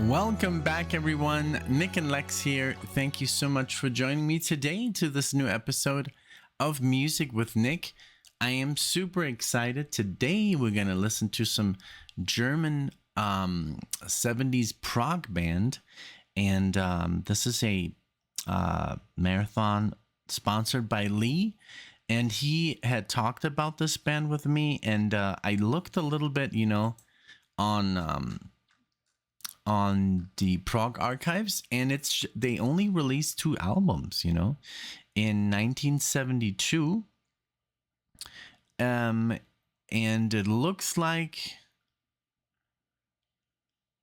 Welcome back, everyone. Nick and Lex here. Thank you so much for joining me today to this new episode of Music with Nick. I am super excited. Today, we're going to listen to some German 70s prog band. And this is a marathon sponsored by Lee. And he had talked about this band with me. And I looked a little bit, on the prog archives, and they only released 2 albums, in 1972, and it looks like,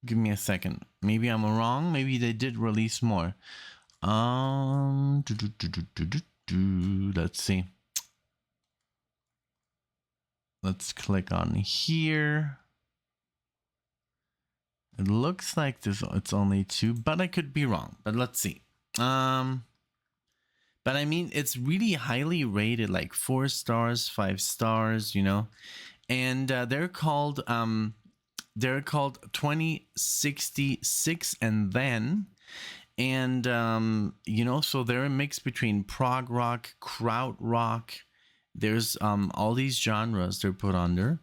give me a second, maybe I'm wrong, maybe they did release more. Let's see, let's click on here. It looks like it's only 2, but I could be wrong. But let's see. But I mean, it's really highly rated, like 4 stars, 5 stars, And they're called 2066 and then, and so they're a mix between prog rock, kraut rock. There's all these genres they're put under,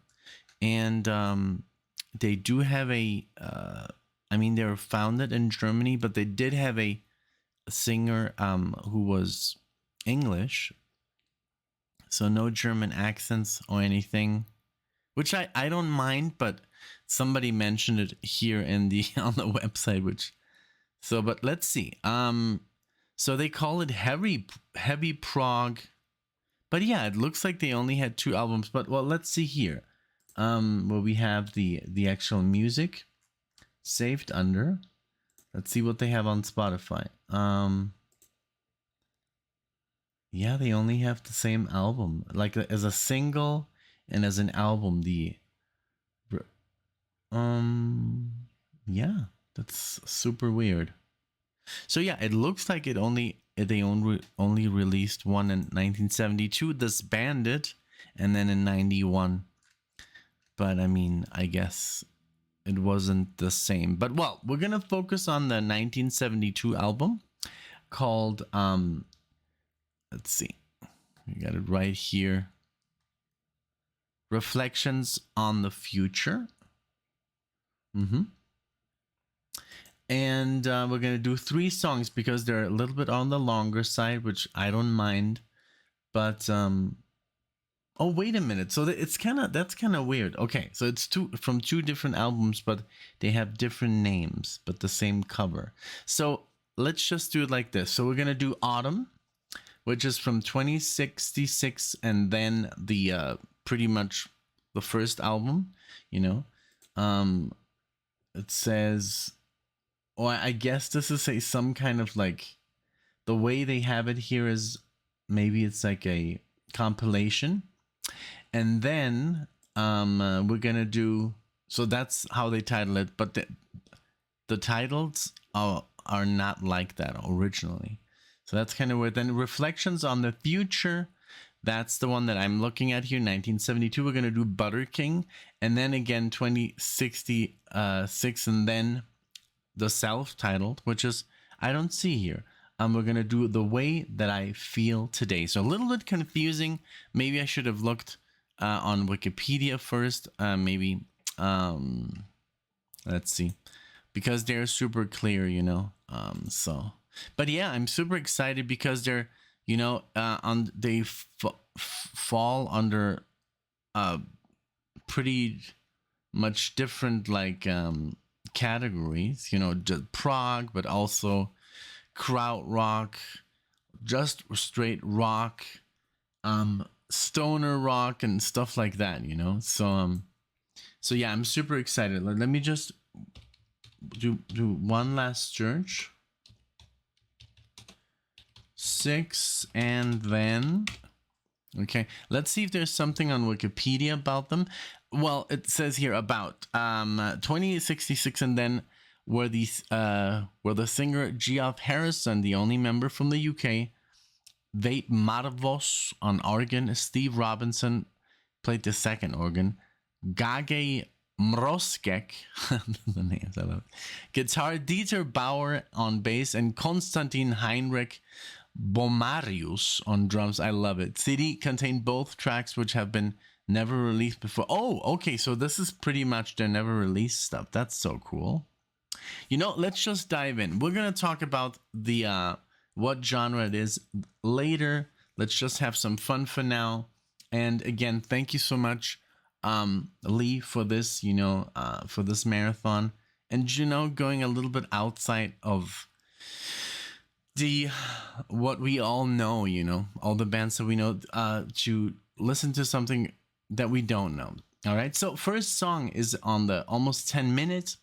and they do have they were founded in Germany, but they did have a singer who was English, so no German accents or anything, which I don't mind, but somebody mentioned it here in the on the website, but let's see. So they call it heavy prog, but yeah, it looks like they only had 2 albums, but well, let's see here. Where we have the actual music saved under. Let's see what they have on Spotify. Yeah, they only have the same album, like as a single and as an album. Yeah, that's super weird. So yeah, it looks like they only released one in 1972, disbanded, and then in 91. But I mean, I guess it wasn't the same. But well, we're going to focus on the 1972 album called, let's see, we got it right here. Reflections on the Future. And we're going to do 3 songs because they're a little bit on the longer side, which I don't mind. But, oh, wait a minute. So that's kind of weird. Okay, so it's from 2 different albums, but they have different names, but the same cover. So let's just do it like this. So we're going to do Autumn, which is from 2066, and then the pretty much the first album, It says, or I guess this is some kind of like, the way they have it here is maybe it's like a compilation. And then we're gonna do, so that's how they title it, but the titles are not like that originally, so that's kind of weird. Then Reflections on the Future, that's the one that I'm looking at here, 1972. We're gonna do Butterking, and then again 2066, and then the self-titled, which is I don't see here. We're gonna do The Way That I Feel Today. So a little bit confusing. Maybe I should have looked on Wikipedia first. Maybe let's see, because they're super clear, So, but yeah, I'm super excited because they're, they fall under pretty much different like categories. Just prog, but also kraut rock, just straight rock, stoner rock, and stuff like that, so yeah, I'm super excited. Let me just do one last search. 6 and then, okay, let's see if there's something on Wikipedia about them. Well, it says here about 2066 and then were the singer Geoff Harrison, the only member from the UK, Veit Matavos on organ, Steve Robinson played the second organ, Gage Mroskek, the names, I love it. Guitar, Dieter Bauer on bass, and Konstantin Heinrich Bomarius on drums. I love it. CD contained both tracks which have been never released before. Oh, okay, so this is pretty much their never released stuff. That's so cool. You know, let's just dive in. We're gonna talk about the what genre it is later. Let's just have some fun for now. And again, thank you so much, Lee, for this, for this marathon, and going a little bit outside of the what we all know, all the bands that we know, to listen to something that we don't know. All right, so first song is on the almost 10 minutes,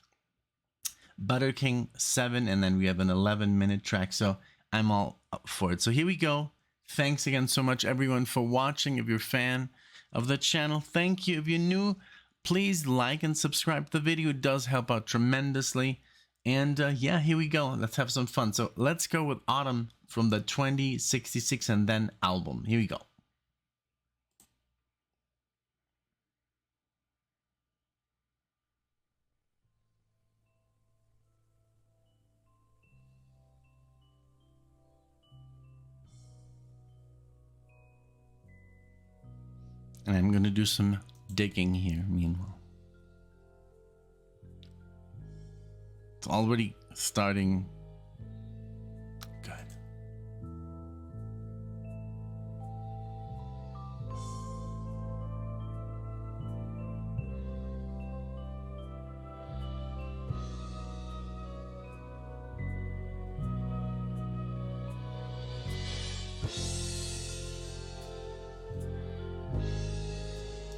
Butterking 7, and then we have an 11-minute track, so I'm all up for it. So here we go. Thanks again so much, everyone, for watching. If you're a fan of the channel, thank you. If you're new, please like and subscribe to the video. It does help out tremendously. And yeah, here we go. Let's have some fun. So let's go with Autumn from the 2066 and then album. Here we go. And I'm going to do some digging here, meanwhile. It's already starting good.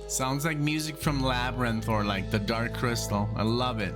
Sounds like music from Labyrinth or like The Dark Crystal. I love it.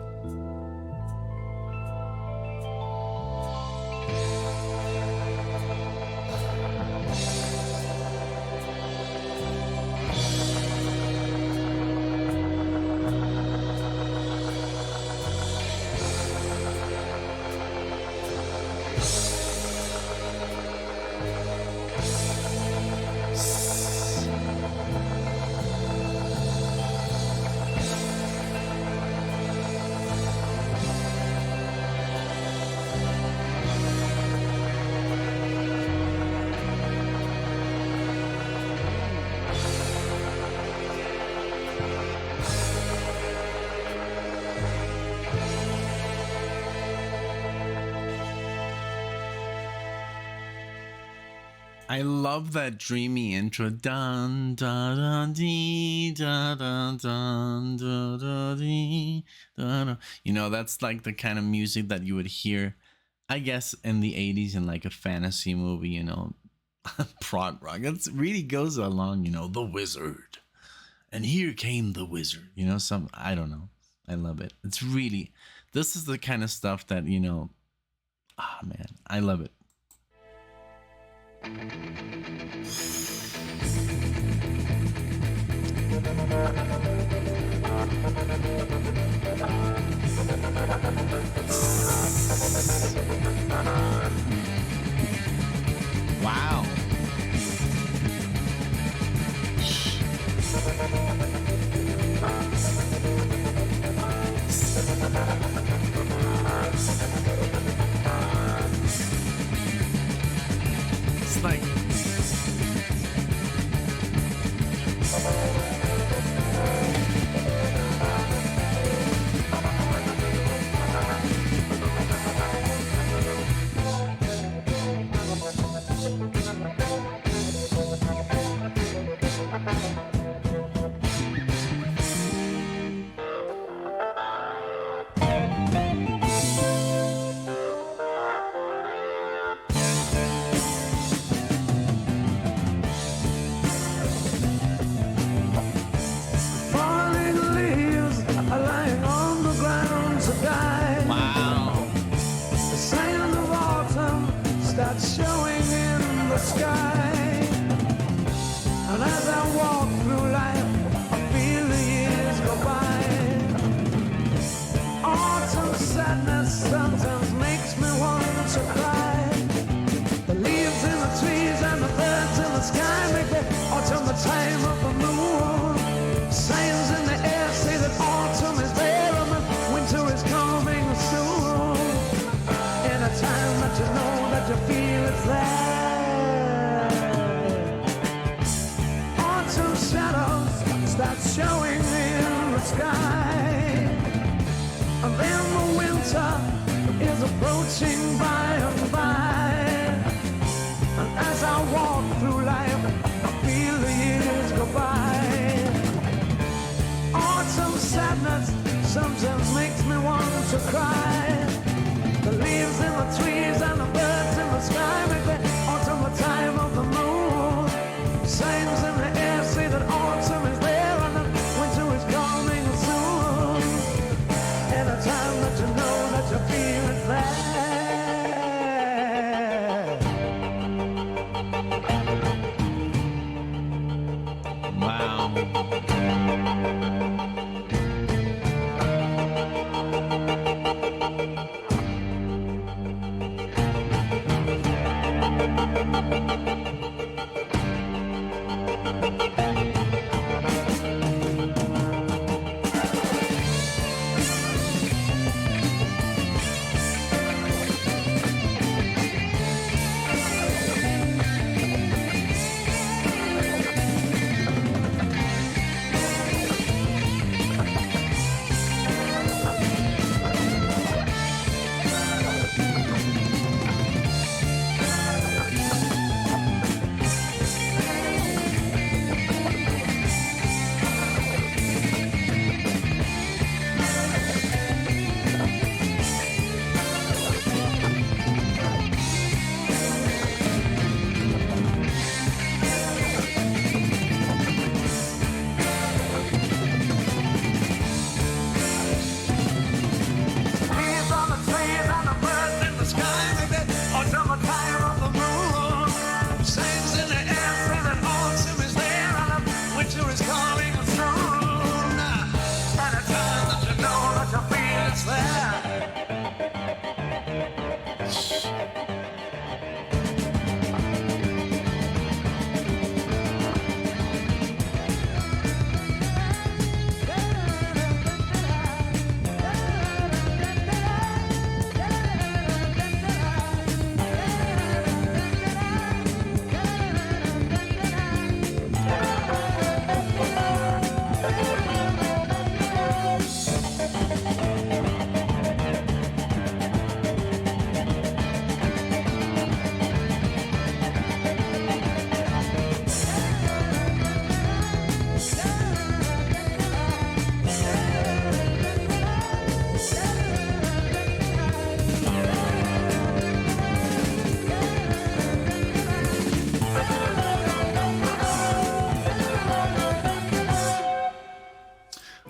I love that dreamy intro. Dun dun dun dee, dun dun dun dun dun dee, dun. That's like the kind of music that you would hear, I guess, in the 80s in like a fantasy movie, prog rock. It really goes along, the wizard. And here came the wizard. I don't know. I love it. It's really, this is the kind of stuff that, man, I love it. Wow. It's like that's showing in the sky. And then the winter is approaching by and by. And as I walk through life, I feel the years go by. Autumn sadness sometimes makes me want to cry. The leaves in the trees and the birds in the sky make the autumn the time of the moon. Signs in the air say that autumn is there and that winter is coming soon. And a time that you know that you feel is there. Wow.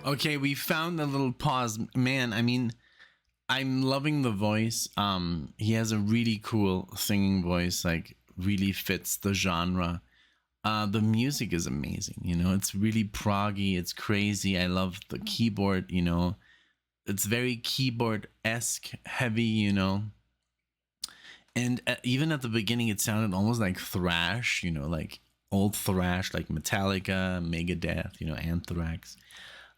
Okay, we found a little pause. Man, I mean, I'm loving the voice. He has a really cool singing voice, like really fits the genre. The music is amazing, you know, it's really proggy, it's crazy. I love the keyboard, you know. It's very keyboard-esque heavy, you know. And even at the beginning it sounded almost like thrash, you know, like old thrash, like Metallica, Megadeth, you know, Anthrax.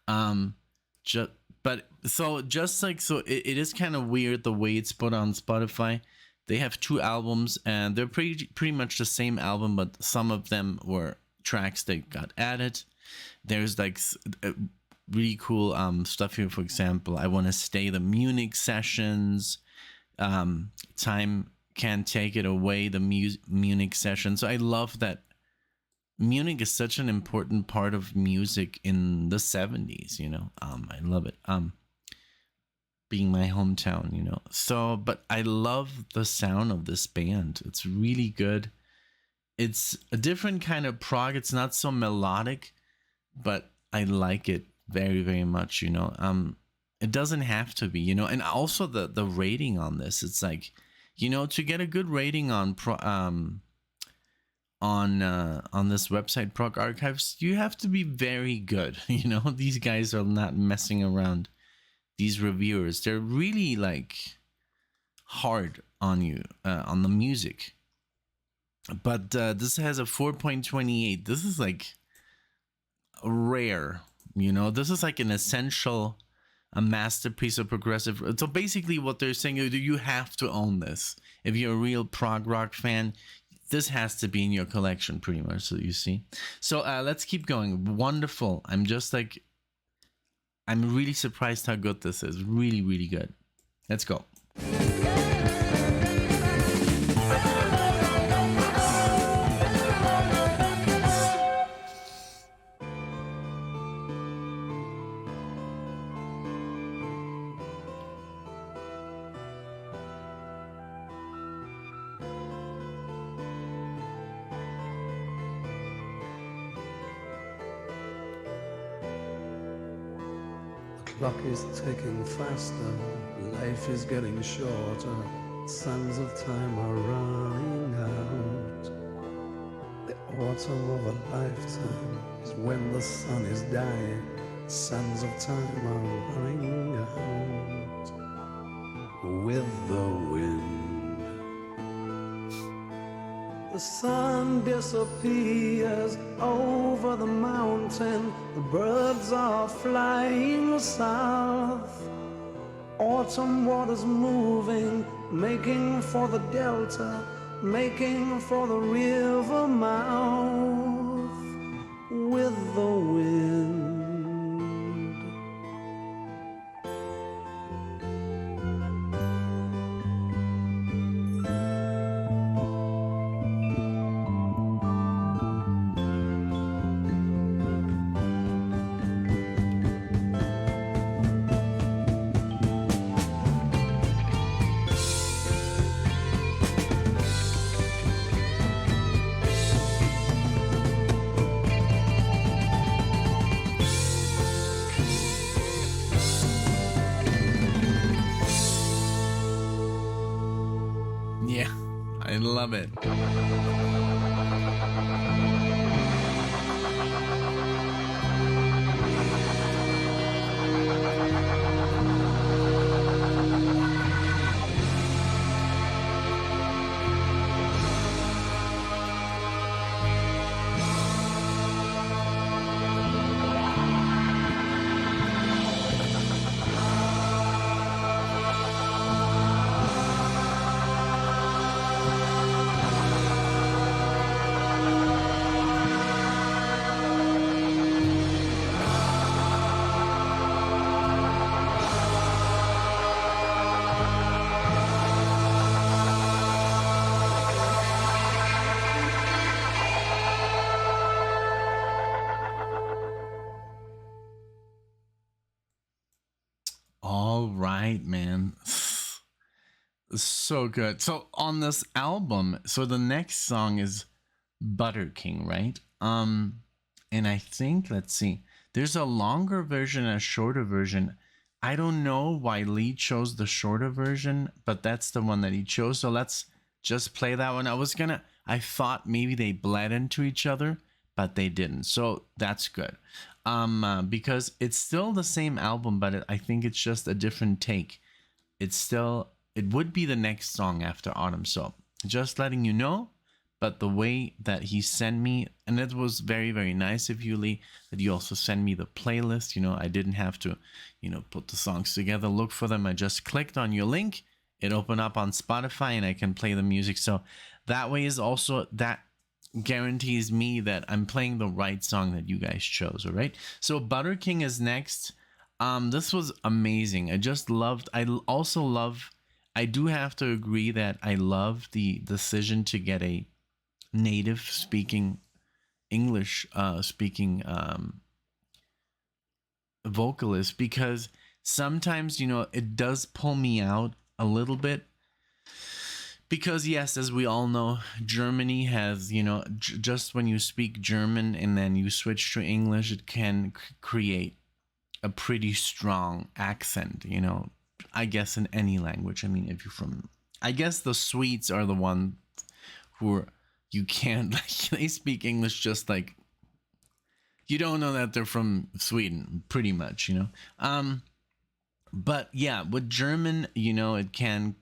Um, just but so just like so, it is kind of weird the way it's put on Spotify. They have two albums, and they're pretty much the same album, but some of them were tracks that got added. There's like really cool stuff here. For example, I Want to Stay, the Munich sessions. Time Can't Take It Away, the Munich session. So I love that Munich is such an important part of music in the 70s, you know. I love it. Being my hometown, you know. So, but I love the sound of this band. It's really good. It's a different kind of prog. It's not so melodic, but I like it very, very much, you know. It doesn't have to be, you know. And also the rating on this, it's like, you know, to get a good rating on this website, Prog Archives, you have to be very good. You know, these guys are not messing around. These reviewers, they're really like hard on you, on the music. But this has a 4.28. This is like rare, you know. This is like an essential, a masterpiece of progressive. So basically what they're saying is you have to own this. If you're a real prog rock fan, this has to be in your collection pretty much, so you see. So let's keep going. Wonderful. I'm just like, I'm really surprised how good this is. Really, really good. Let's go. Clock is ticking faster, life is getting shorter, sands of time are running out. The autumn of a lifetime is when the sun is dying, sands of time are running out. With the wind, the sun disappears over the mountain, the birds are flying south. Autumn waters moving, making for the delta, making for the river mouth. With the wind, Yeah, I love it. All right, man. So good. So on this album, so the next song is Butterking, right? And I think, let's see, there's a longer version and a shorter version. I don't know why Lee chose the shorter version, but that's the one that he chose. So let's just play that one. I thought maybe they bled into each other, but they didn't. So that's good. Because it's still the same album, but I think it's just a different take. It would be the next song after Autumn. So just letting you know. But the way that he sent me, and it was very, very nice of you, Lee, that you also send me the playlist. I didn't have to, put the songs together, look for them. I just clicked on your link. It opened up on Spotify and I can play the music. So that way is also, that guarantees me that I'm playing the right song that you guys chose. All right. So Butterking is next. This was amazing. I do have to agree that I love the decision to get a native speaking English speaking vocalist, because sometimes it does pull me out a little bit, because yes, as we all know, Germany has just when you speak German and then you switch to English, it can create a pretty strong accent, I guess in any language. I mean, if you're from, I guess the Swedes are the one who are, you can't, like, they speak English just like, you don't know that they're from Sweden, pretty much, But yeah, with German, it can,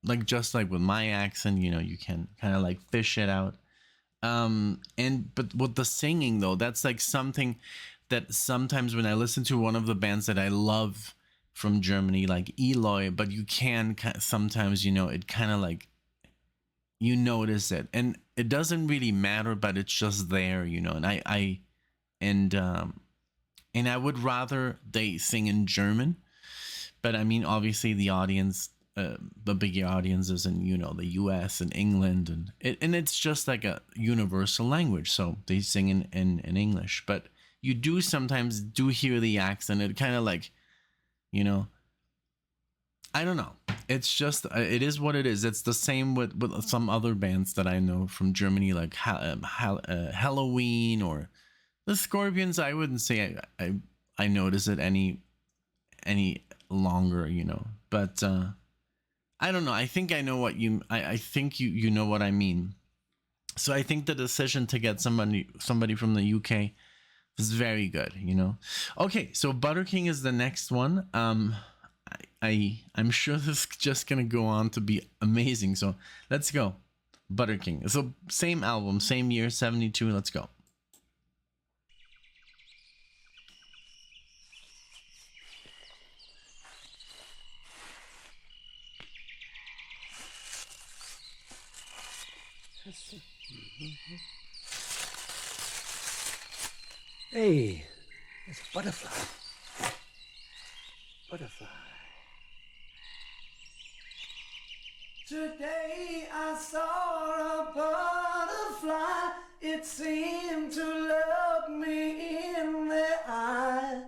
like, just like with my accent, you can kind of like fish it out. But with the singing though, that's like something that sometimes when I listen to one of the bands that I love from Germany, like Eloy, but you can sometimes, it kind of like, you notice it, and it doesn't really matter, but it's just there, you know. And and um and I would rather they sing in German, but I mean, obviously, the bigger audience is in, you know, the U.S. and England, and it's just like a universal language, so they sing in English. But you do sometimes do hear the accent. It kind of like, you know, I don't know. It's just it is what it is. It's the same with some other bands that I know from Germany, like Halloween or the Scorpions. I wouldn't say I notice it any longer, you know. But I don't know. I think I know what I think you know what I mean. So I think the decision to get somebody from the UK is very good, you know. Okay, so Butterking is the next one. I'm sure this is just gonna go on to be amazing. So let's go. Butterking. So same album, same year, 72. Let's go. Hey, it's a butterfly. Butterfly. Today I saw a butterfly. It seemed to look me in the eye.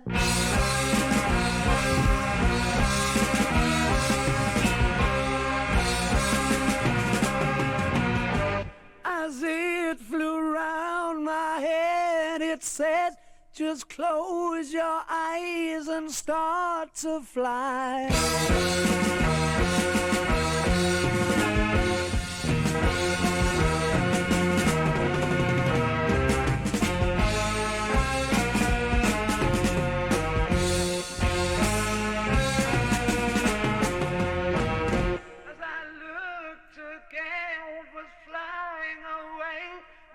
As it flew round my head, it said, just close your eyes and start to fly. As I looked again, it was flying away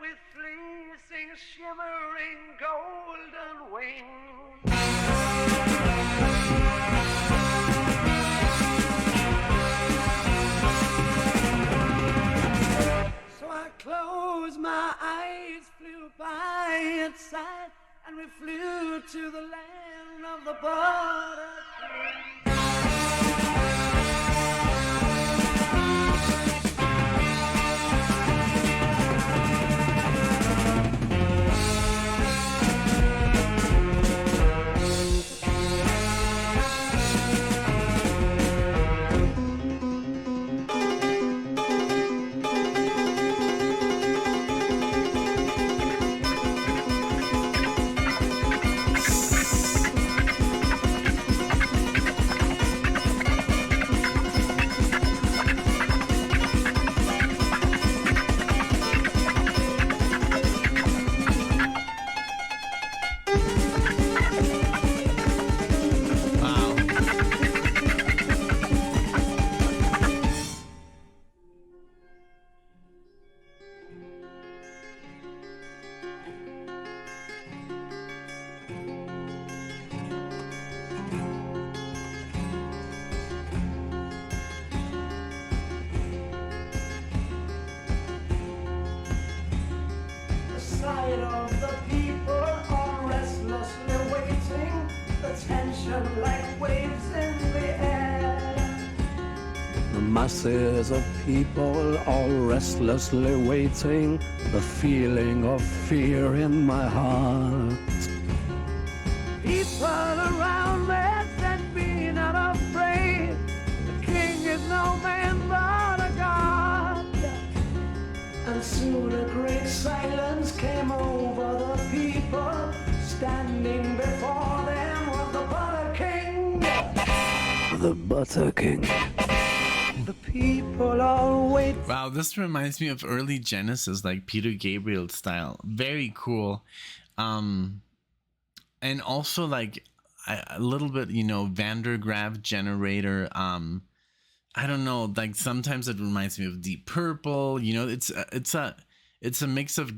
with fleecy, shimmering golden wings. So I closed my eyes, flew by its side, and we flew to the land of the Butterking. Sight of the people all restlessly waiting, the tension like waves in the air. The masses of people all restlessly waiting, the feeling of fear in my heart. People around me said, be not afraid, the king is no man but a god. And soon a great silence came over the people. Standing before them was the Butterking. The Butterking. The people all wait. Wow, this reminds me of early Genesis, like Peter Gabriel style. Very cool. And also like a little bit, you know, Vandergraaf Generator. I don't know, like sometimes it reminds me of Deep Purple. You know, it's a mix of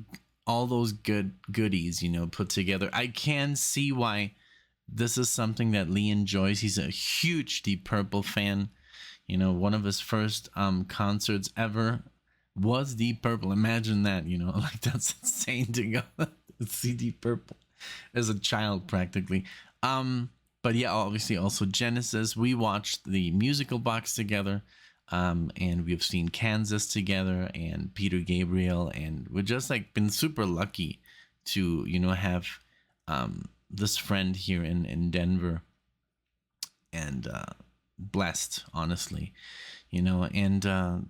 all those goodies, you know, put together. I can see why this is something that Lee enjoys. He's a huge Deep Purple fan. You know, one of his first concerts ever was Deep Purple. Imagine that, you know, like that's insane to go see Deep Purple as a child practically. But yeah, obviously also Genesis. We watched the musical box together. And we've seen Kansas together and Peter Gabriel, and we're just like been super lucky to, you know, have this friend here in Denver, and blessed, honestly, you know. And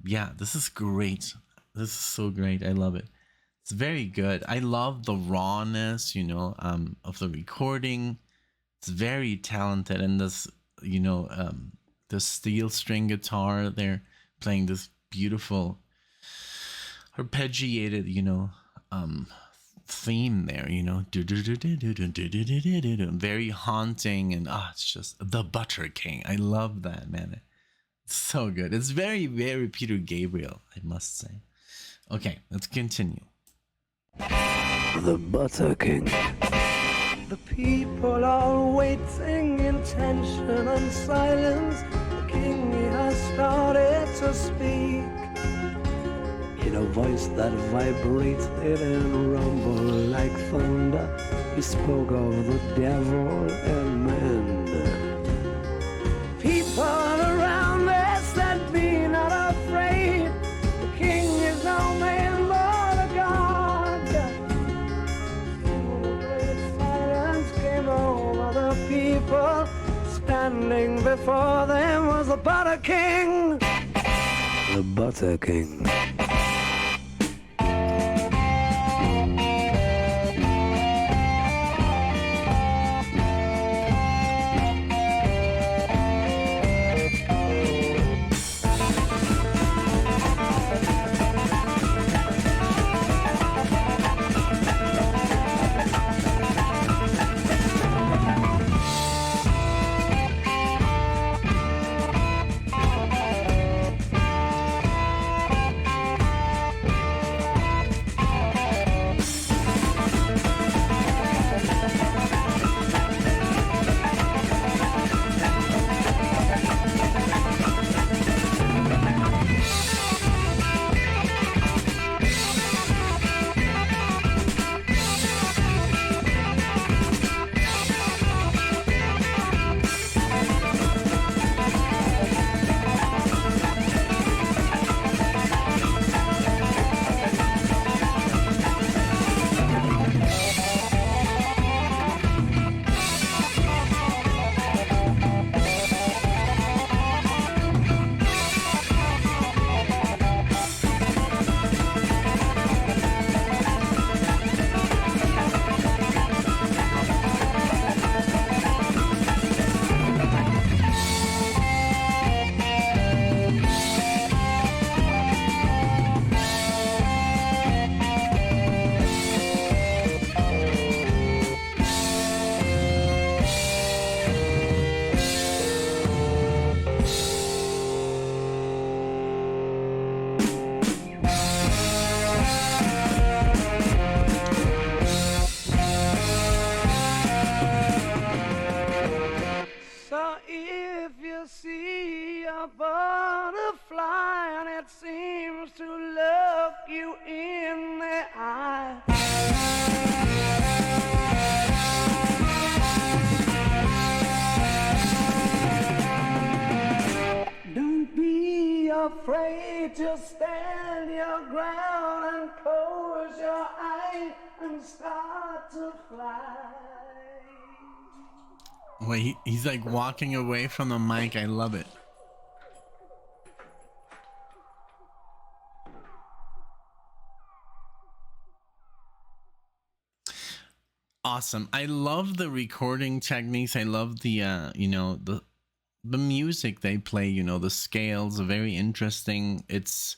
yeah, this is great. This is so great. I love it. It's very good. I love the rawness, you know, of the recording. It's very talented, and this, you know, the steel string guitar, they're playing this beautiful arpeggiated, you know, theme there, you know, very haunting, and it's just the Butterking. I love that, man. It's so good. It's very, very Peter Gabriel, I must say. Okay, let's continue. The Butterking. The people are waiting in tension and silence. The king has started to speak in a voice that vibrated and rumbled like thunder. He spoke of the devil and man. People around there said, "Be not afraid. The king is no man but a god." Great silence came over the people. Standing before them was the Butterking. The Butterking. So if you see a butterfly and it seems to look you in the eye, don't be afraid to stand your ground and close your eyes and start to fly. Wait, he's like walking away from the mic. I love it. Awesome. I love the recording techniques. I love the you know, the music they play, you know, the scales are very interesting. It's,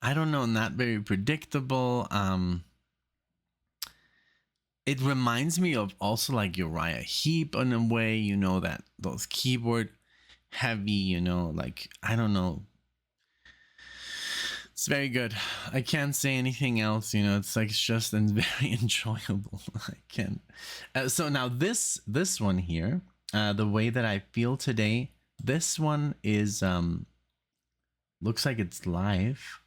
I don't know, not very predictable. It reminds me of also like Uriah Heep in a way, you know, that those keyboard heavy, you know, like, I don't know. It's very good. I can't say anything else, you know. It's like, it's just very enjoyable. I can't. So now this one here, the way that I feel today, this one is looks like it's live.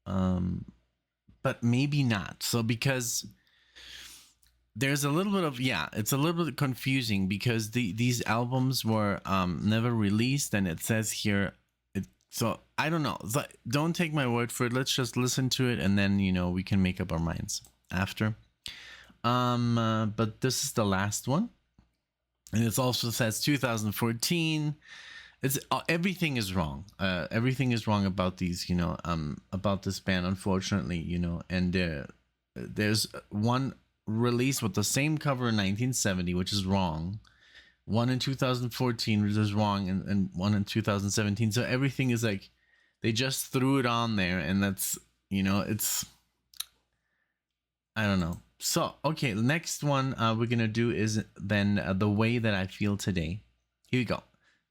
But maybe not. So because there's a little bit of, yeah, it's a little bit confusing because these albums were never released, and it says here so I don't know. Don't take my word for it. Let's just listen to it, and then we can make up our minds after. But this is the last one, and it also says 2014. It's everything is wrong. Everything is wrong about these. About this band, unfortunately. And there's one release with the same cover in 1970, which is wrong. One in 2014, which is wrong, and one in 2017. So everything is like they just threw it on there, and that's it's, I don't know. So okay, the next one we're gonna do is then The Way That I Feel Today. Here we go.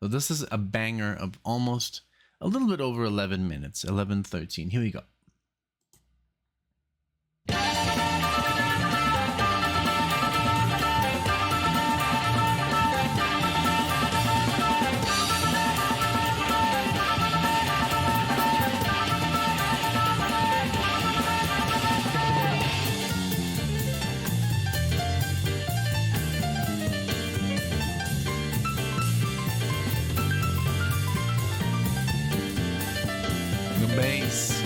So this is a banger of almost a little bit over 11 minutes, 11:13. Here we go. Bass.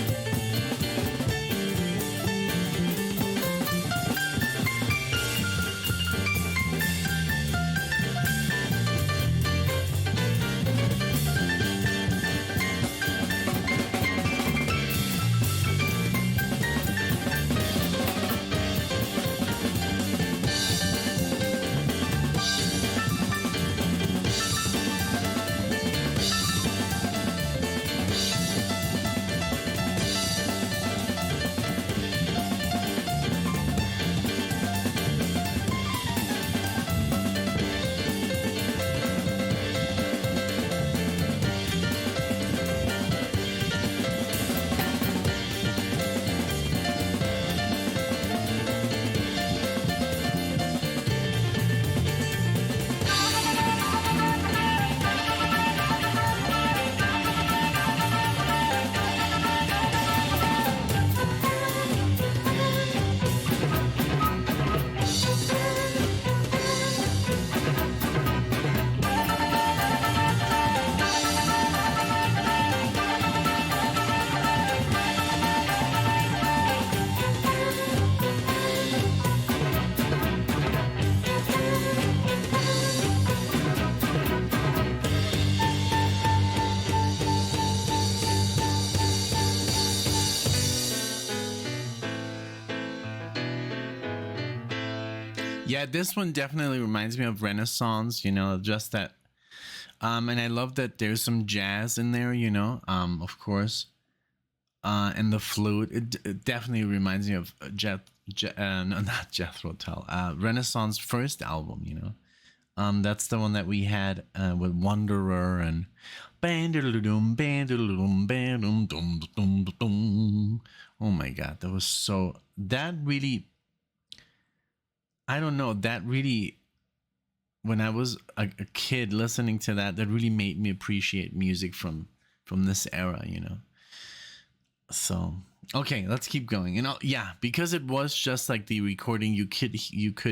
Yeah, this one definitely reminds me of Renaissance, just that. And I love that there's some jazz in there, of course. And the flute, it definitely reminds me of no, not Jethro Tull, Renaissance first album, that's the one that we had with Wanderer and oh my God, that really, I don't know, that really, when I was a kid listening to that really made me appreciate music from this era, So, okay, let's keep going. Yeah, because it was just like the recording, you could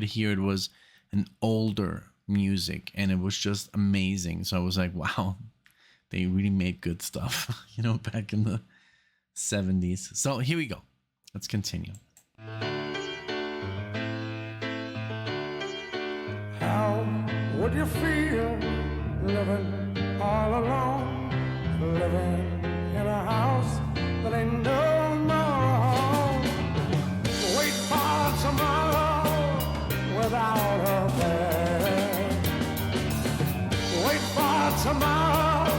hear it was an older music, and it was just amazing. So I was like, wow, they really made good stuff, back in the 70s. So here we go. Let's continue. How would you feel living all alone, living in a house that ain't no more home? Wait for tomorrow without her there. Wait for tomorrow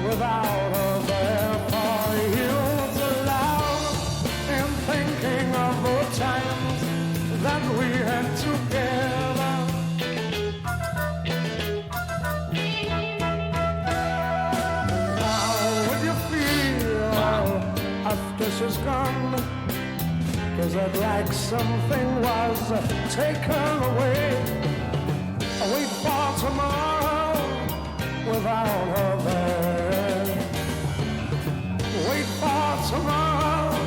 without her there. For you to love and thinking of the times that we had together. How would you feel after she's gone? 'Cause I'd like something was taken away. Wait for tomorrow without her there. Wait for tomorrow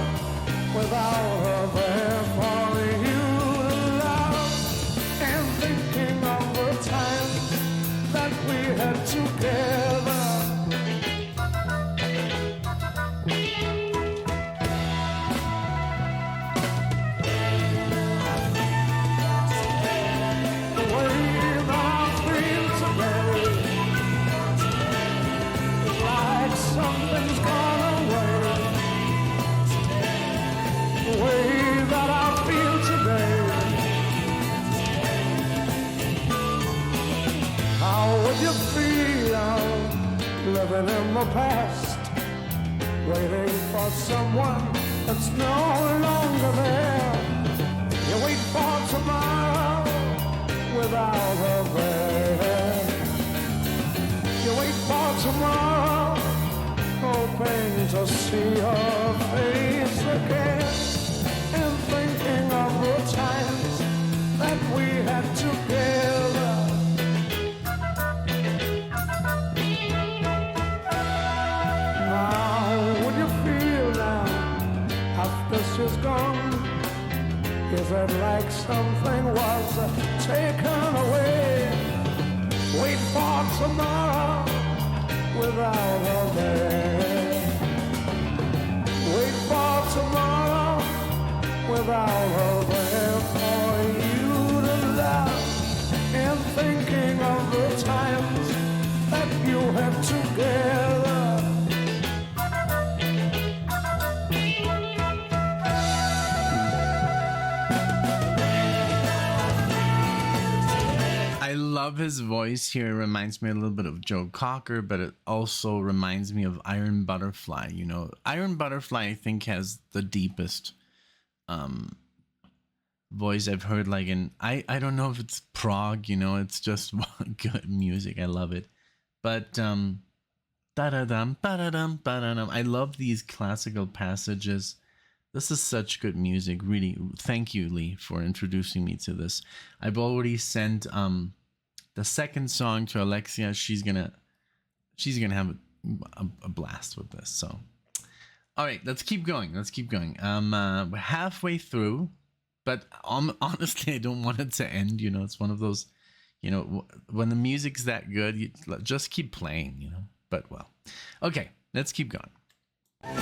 you feel living in the past, waiting for someone that's no longer there? You wait for tomorrow without her there. You wait for tomorrow, hoping to see her face again, and thinking of the times that we had together. How would you feel now after she's gone? Is it like something was taken away? Wait for tomorrow without her there. Wait for tomorrow without her there for you to love, and thinking of the times that you had together. I love his voice here. It reminds me a little bit of Joe Cocker, but it also reminds me of Iron Butterfly. You know, Iron Butterfly, I think, has the deepest voice I've heard. Like, I don't know if it's prog, you know, it's just good music. I love it. But da-da-dum, ba-da-dum, ba-da-dum. I love these classical passages. This is such good music. Really, thank you, Lee, for introducing me to this. I've already sent the second song to Alexia. She's gonna have a blast with this. So, all right, let's keep going. We're halfway through, but honestly, I don't want it to end. You know, it's one of those. You know, when the music's that good, you just keep playing. You know, but well, okay, let's keep going. The way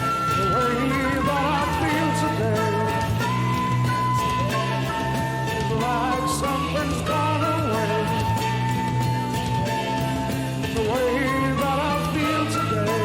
that I feel today is like something's gone away. The way that I feel today.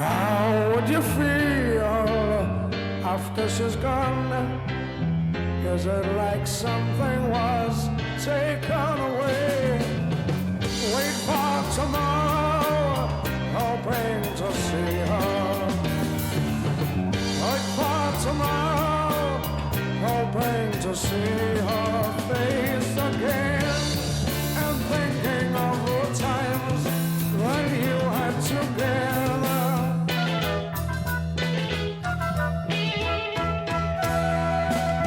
How would you feel after she's gone? Is it like something was taken away? Wait for tomorrow, hoping to see her. Wait for tomorrow, hoping to see her face again, and thinking of the times when you had together.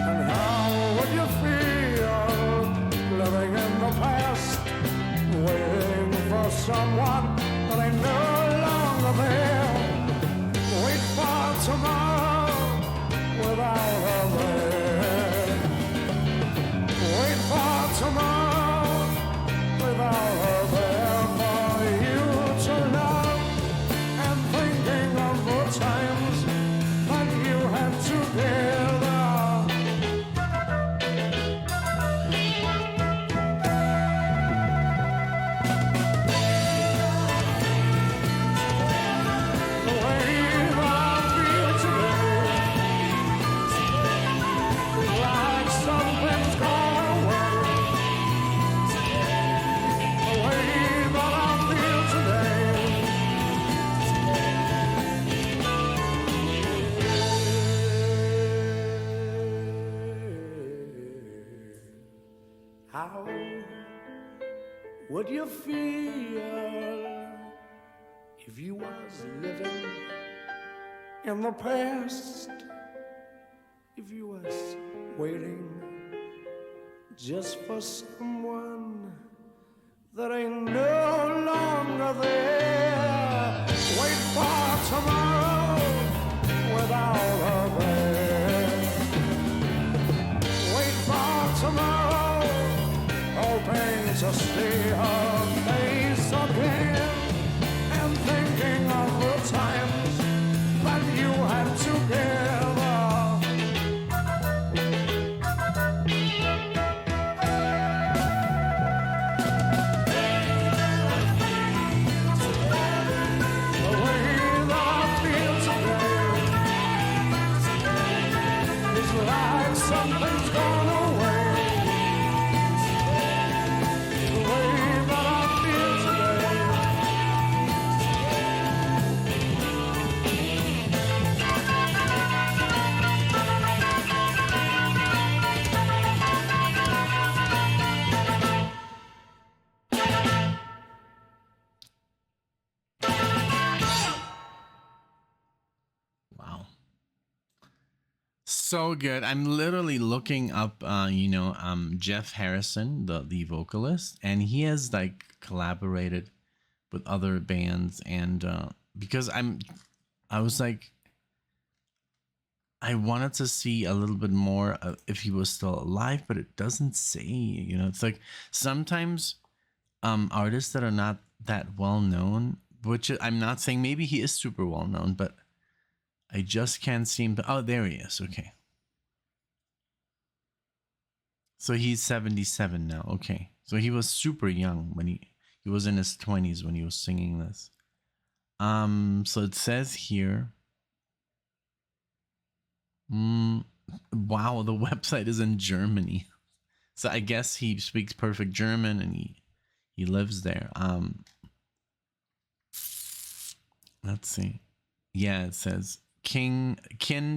And how would you feel living in the past, waiting for someone that ain't no longer there? Wait for tomorrow without her there. Wait for tomorrow without her there for you to love, and thinking of the times that you had together. The way that I feel today is like something's gone away. The way that I feel today. How would you feel if you was living in the past? If you was waiting just for someone that ain't no longer there? Wait for tomorrow without her there. Wait for tomorrow, hoping to see her face again, and thinking of the times that you had together. The way that I feel today is like something's gone away. The way that I feel today. Wow. So good. I'm literally looking up Jeff Harrison, the vocalist, and he has like collaborated with other bands, and because I was like, I wanted to see a little bit more if he was still alive, but it doesn't say. It's like sometimes artists that are not that well known, which I'm not saying maybe he is super well known, but I just can't seem to. Oh, there he is. Okay. So he's 77 now. Okay. So he was super young when he was in his 20s when he was singing this. So it says here. Wow, the website is in Germany. So I guess he speaks perfect German and he lives there. Let's see. Yeah, it says Kin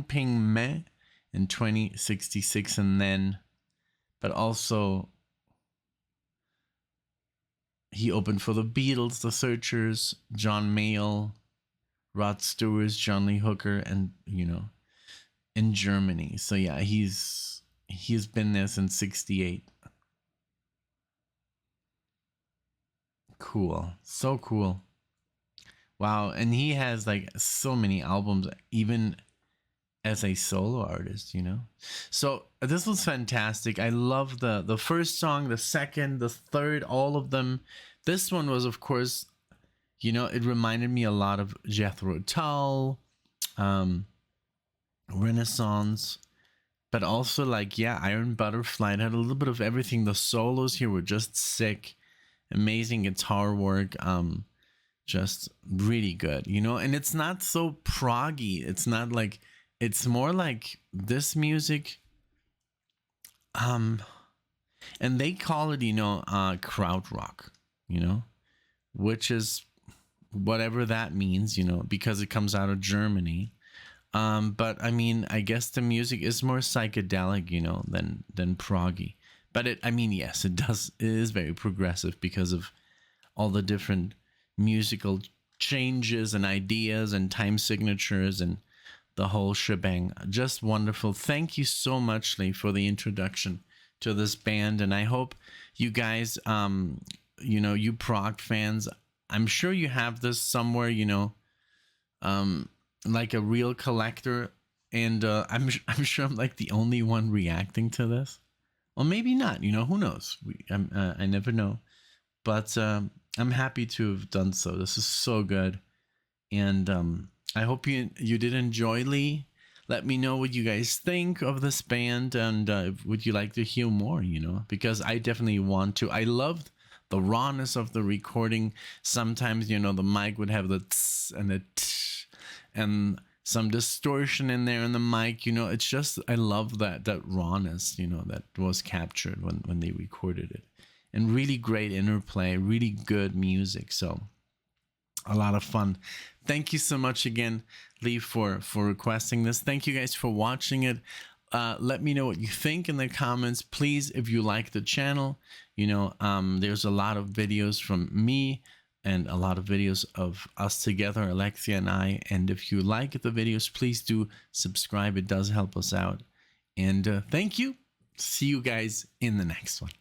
Ping Me in 2066, and then, but also he opened for the Beatles, the Searchers, John Mayall, Rod Stewart, John Lee Hooker, and in Germany. So yeah, he's been there since 68. Cool. So cool. Wow. And he has like so many albums, even as a solo artist, So this was fantastic. I love the first song, the second, the third, all of them. This one was, of course, it reminded me a lot of Jethro Tull, Renaissance, but also like, Iron Butterfly. It had a little bit of everything. The solos here were just sick. Amazing guitar work. just really good, you know. And it's not so proggy. It's not like, it's more like this music. Um, and they call it, you know, krautrock, you know, which is whatever that means, you know, because it comes out of Germany. But I mean, I guess the music is more psychedelic, you know, than proggy. But it, I mean, yes, it does. It is very progressive because of all the different musical changes and ideas and time signatures and the whole shebang. Just wonderful. Thank you so much, Lee, for the introduction to this band, and I hope you guys, you know, you prog fans, I'm sure you have this somewhere, you know, like a real collector, and I'm sure I'm like the only one reacting to this. Well, maybe not. You know, who knows? I never know. But I'm happy to have done so. This is so good, and I hope you did enjoy, Lee. Let me know what you guys think of this band, and would you like to hear more? You know, because I definitely want to. I loved the rawness of the recording. Sometimes, you know, the mic would have the tss and the tsh, and some distortion in there in the mic. You know, it's just, I love that rawness, you know, that was captured when they recorded it. And really great interplay, really good music. So a lot of fun. Thank you so much again, Lee, for requesting this. Thank you guys for watching it. Let me know what you think in the comments, please. If you like the channel, you know, there's a lot of videos from me and a lot of videos of us together, Alexia and I. And if you like the videos, please do subscribe. It does help us out. And thank you. See you guys in the next one.